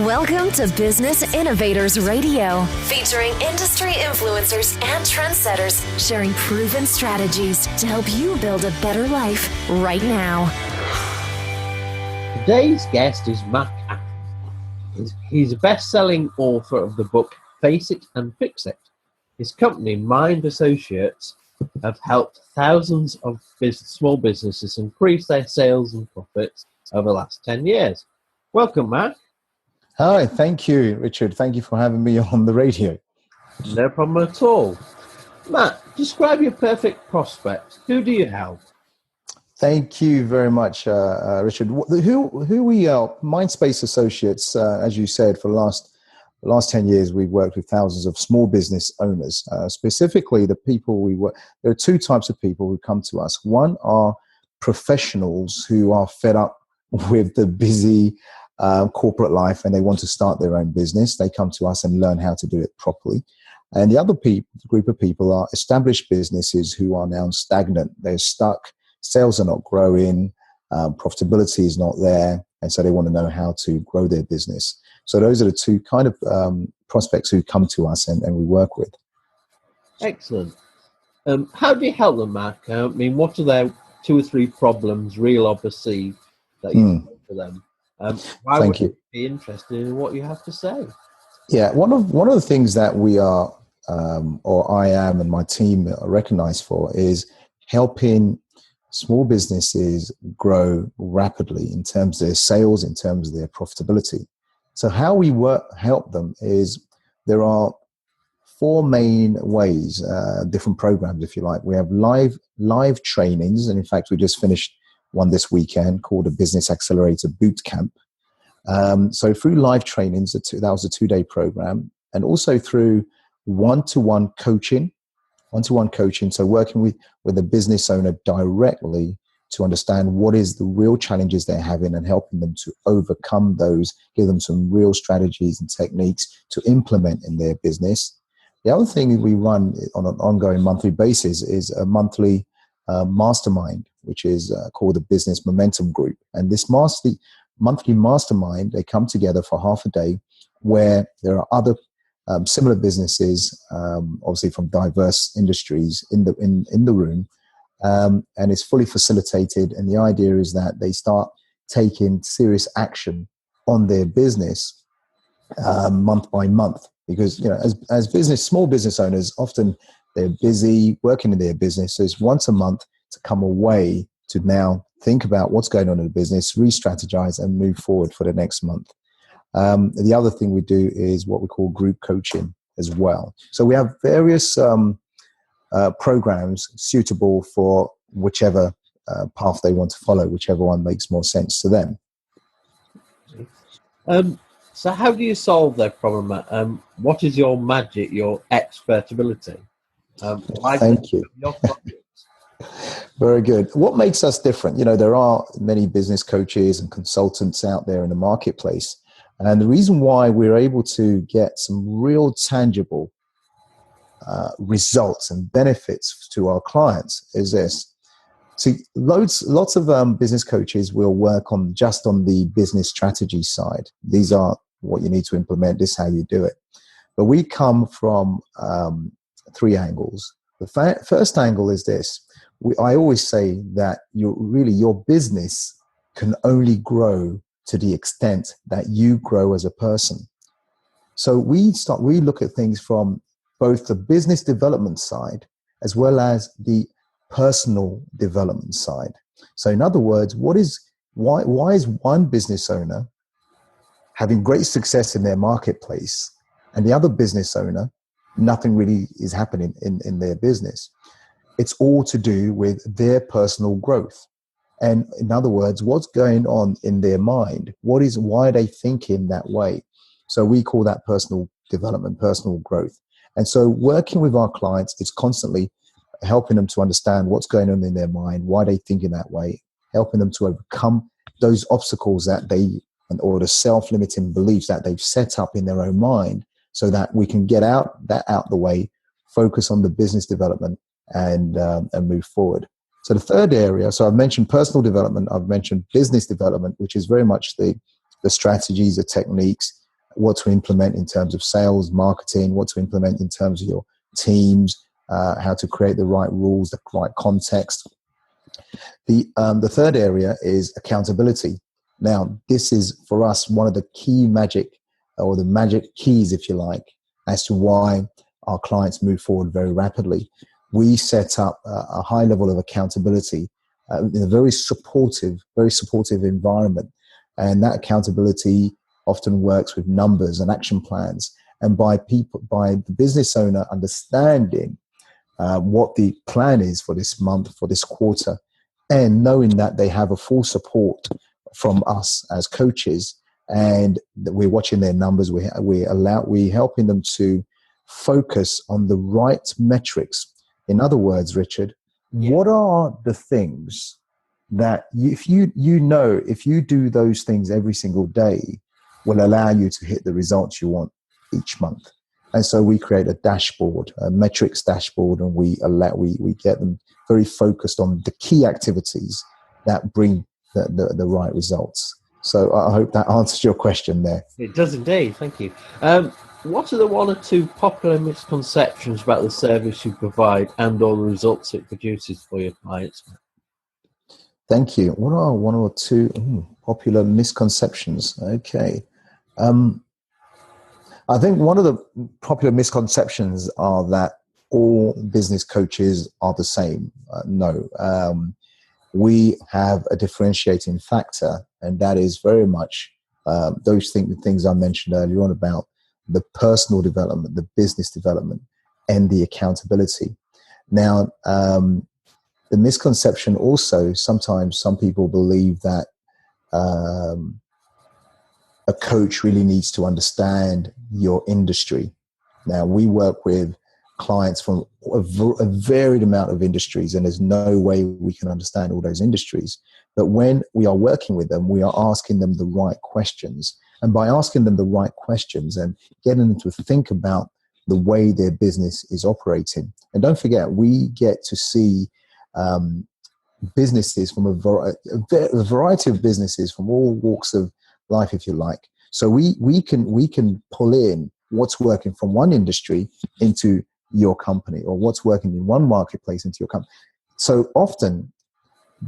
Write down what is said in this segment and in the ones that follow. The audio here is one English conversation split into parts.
Welcome to Business Innovators Radio, featuring industry influencers and trendsetters sharing proven strategies to help you build a better life right now. Today's guest is Mac Attram. He's a best-selling author of the book Face It and Fix It. His company, Mind Associates, have helped thousands of small businesses increase their sales and profits over the last 10 years. Welcome, Mac. Hi, thank you, Richard. Thank you for having me on the radio. No problem at all. Matt, describe your perfect prospect. Who do you help? Thank you very much, Richard. Who we are? MindSpace Associates, as you said, for the last 10 years, we've worked with thousands of small business owners. Specifically, the people we work. There are two types of people who come to us. One are professionals who are fed up with the busy corporate life and they want to start their own business. They come to us and learn how to do it properly. And the other group of people are established businesses who are now stagnant. They're stuck. Sales are not growing. Profitability is not there. And so they want to know how to grow their business. So those are the two kind of prospects who come to us and we work with. Excellent. How do you help them, Mac? I mean, what are their 2 or 3 problems, real or perceived, that you help for them? Why would you be interested in what you have to say? Yeah, one of the things that we are, or I am and my team are recognized for, is helping small businesses grow rapidly in terms of their sales, in terms of their profitability. So how we help them is there are 4 main ways, different programs, if you like. We have live trainings, and in fact, we just finished one this weekend called a Business Accelerator Boot Camp. So through live trainings, that was a 2-day program, and also through one-to-one coaching. So working with a business owner directly to understand what is the real challenges they're having and helping them to overcome those, give them some real strategies and techniques to implement in their business. The other thing we run on an ongoing monthly basis is a monthly mastermind, which is called the Business Momentum Group. And this monthly mastermind, they come together for half a day where there are other similar businesses, obviously from diverse industries in the room, and it's fully facilitated. And the idea is that they start taking serious action on their business month by month, because as small business owners, often they're busy working in their business. So it's once a month to come away to now think about what's going on in the business, re-strategize, and move forward for the next month. The other thing we do is what we call group coaching as well. So we have various programs suitable for whichever path they want to follow, whichever one makes more sense to them. So how do you solve that problem? What is your magic, your expertability? Thank you. Very good. What makes us different? There are many business coaches and consultants out there in the marketplace. And the reason why we're able to get some real tangible results and benefits to our clients is this. See, lots of business coaches will work on just on the business strategy side. These are what you need to implement. This is how you do it. But we come from 3 angles. The first angle is this. I always say that your business can only grow to the extent that you grow as a person. So we look at things from both the business development side as well as the personal development side. So in other words, why is one business owner having great success in their marketplace and the other business owner, nothing really is happening in their business? It's all to do with their personal growth. And in other words, what's going on in their mind? Why are they thinking that way? So we call that personal development, personal growth. And so working with our clients is constantly helping them to understand what's going on in their mind, why they think in that way, helping them to overcome those obstacles or the self-limiting beliefs that they've set up in their own mind, so that we can get out the way, focus on the business development and move forward. So the third area, so I've mentioned personal development, I've mentioned business development, which is very much the strategies, the techniques, what to implement in terms of sales, marketing, what to implement in terms of your teams, how to create the right rules, the right context. The third area is accountability. Now, this is for us one of the key magic, or the magic keys, if you like, as to why our clients move forward very rapidly. We set up a high level of accountability in a very supportive environment. And that accountability often works with numbers and action plans. And by the business owner understanding what the plan is for this month, for this quarter, and knowing that they have a full support from us as coaches, and that we're watching their numbers, we're helping them to focus on the right metrics. In other words, Richard, what are the things that if you do those things every single day, will allow you to hit the results you want each month? And so we create a dashboard, a metrics dashboard, and we get them very focused on the key activities that bring the right results. So I hope that answers your question there. It does indeed, thank you. What are the one or two popular misconceptions about the service you provide and or the results it produces for your clients? Thank you. What are one or two popular misconceptions? Okay. I think one of the popular misconceptions are that all business coaches are the same. No. We have a differentiating factor, and that is very much those things I mentioned earlier on about the personal development, the business development, and the accountability. Now, the misconception also, sometimes some people believe that a coach really needs to understand your industry. Now, we work with clients from a varied amount of industries, and there's no way we can understand all those industries. But when we are working with them, we are asking them the right questions. And by asking them the right questions and getting them to think about the way their business is operating. And don't forget, we get to see businesses from a variety of businesses from all walks of life, if you like. So we can pull in what's working from one industry into your company, or what's working in one marketplace into your company. So often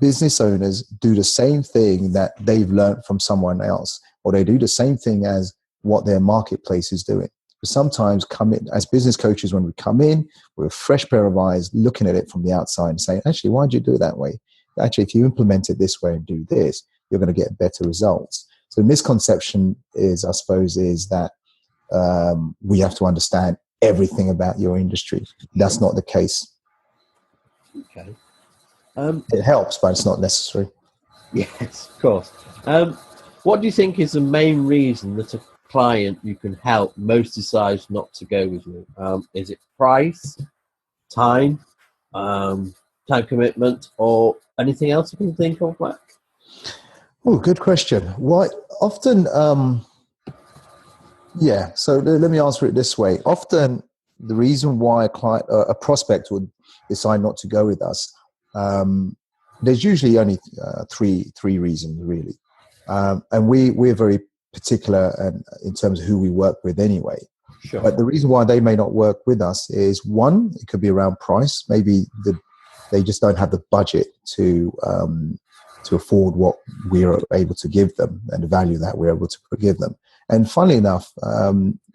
business owners do the same thing that they've learned from someone else, or they do the same thing as what their marketplace is doing. But sometimes come in as business coaches, when we come in with a fresh pair of eyes, looking at it from the outside and saying, actually, why'd you do it that way? Actually, if you implement it this way and do this, you're going to get better results. So the misconception is, I suppose, is that we have to understand everything about your industry. That's not the case. Okay. It helps, but it's not necessary. Yes, of course. What do you think is the main reason that a client you can help most decides not to go with you? Is it price, time commitment, or anything else you can think of, Mac? Oh, good question. Why often? Yeah. So let me answer it this way. Often, the reason why a prospect would decide not to go with us, there's usually only three reasons really, and we're very particular in terms of who we work with anyway. Sure. But the reason why they may not work with us is, one, it could be around price. Maybe they just don't have the budget to afford what we are able to give them and the value that we're able to give them. And funnily enough,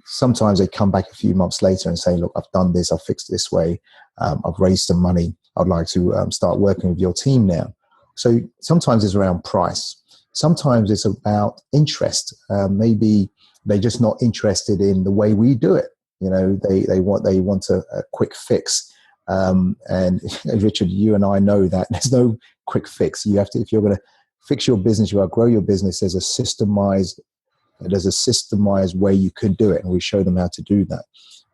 sometimes they come back a few months later and say, look, I've done this, I've fixed it this way, I've raised some money, I'd like to start working with your team now. So sometimes it's around price. Sometimes it's about interest. Maybe they're just not interested in the way we do it. You know, they want a quick fix. And Richard, you and I know that there's no quick fix. You have to, if you're going to fix your business, you are grow your business. There's a systemized way you could do it, and we show them how to do that.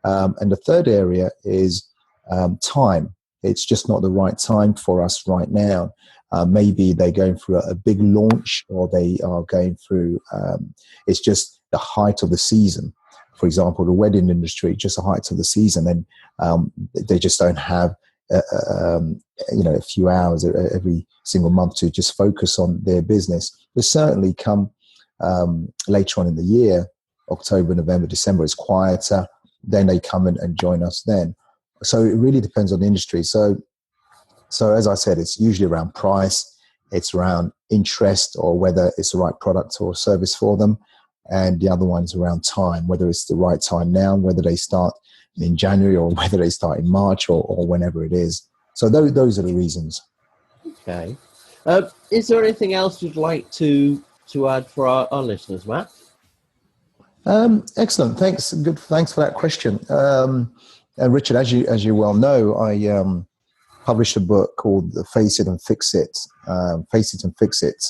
And the third area is time. It's just not the right time for us right now. Maybe they're going through a big launch, or they are going through. It's just the height of the season. For example, the wedding industry, just the height of the season, and they just don't have a few hours every single month to just focus on their business. But certainly come later on in the year, October, November, December is quieter. Then they come in and join us then. So it really depends on the industry. So as I said, it's usually around price. It's around interest or whether it's the right product or service for them. And the other one's around time, whether it's the right time now, whether they start in January or whether they start in March or whenever it is. So those are the reasons. Okay. Is there anything else you'd like to add for our listeners, Matt? Excellent. Thanks. Good. Thanks for that question. And Richard, as you well know, I published a book called Face It and Fix It. Face It and Fix It,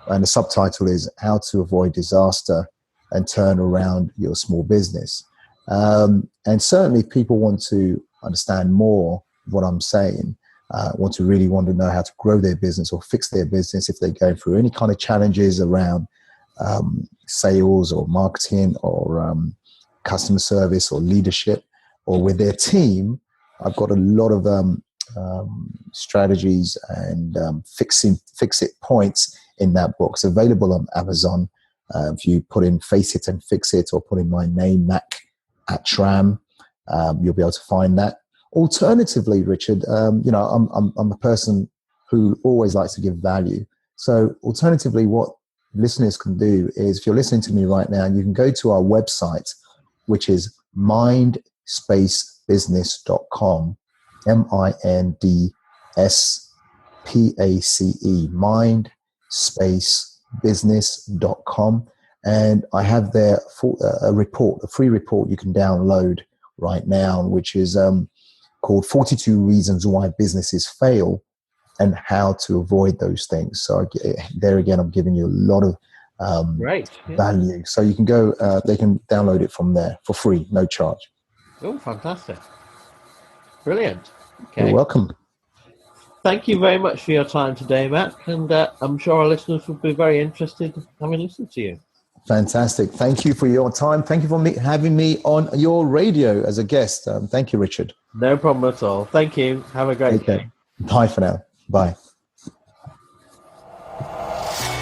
and the subtitle is How to Avoid Disaster and Turn Around Your Small Business. And certainly, people want to understand more of what I'm saying. Want to know how to grow their business or fix their business if they're going through any kind of challenges around sales or marketing or customer service or leadership or with their team. I've got a lot of strategies and fix it points in that book. It's available on Amazon. If you put in Face It and Fix It or put in my name, Mac Attram, you'll be able to find that. Alternatively, Richard, I'm a person who always likes to give value. So alternatively, what listeners can do is, if you're listening to me right now, you can go to our website, which is mindspacebusiness.com, MindSpace, mindspacebusiness.com. And I have there a free report you can download right now, which is called 42 Reasons Why Businesses Fail and How to Avoid Those Things. So there again, I'm giving you a lot of value. So you can go, they can download it from there for free, no charge. Oh, fantastic. Brilliant. Okay. You're welcome. Thank you very much for your time today, Matt. And I'm sure our listeners will be very interested in having listened to you. Fantastic. Thank you for your time. Thank you for having me on your radio as a guest. Thank you, Richard. No problem at all. Thank you. Have a great day. Bye for now. Bye.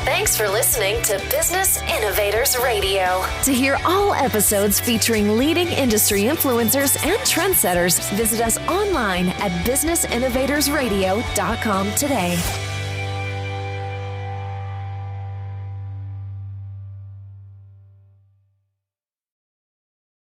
Thanks for listening to Business Innovators Radio. To hear all episodes featuring leading industry influencers and trendsetters, visit us online at businessinnovatorsradio.com today.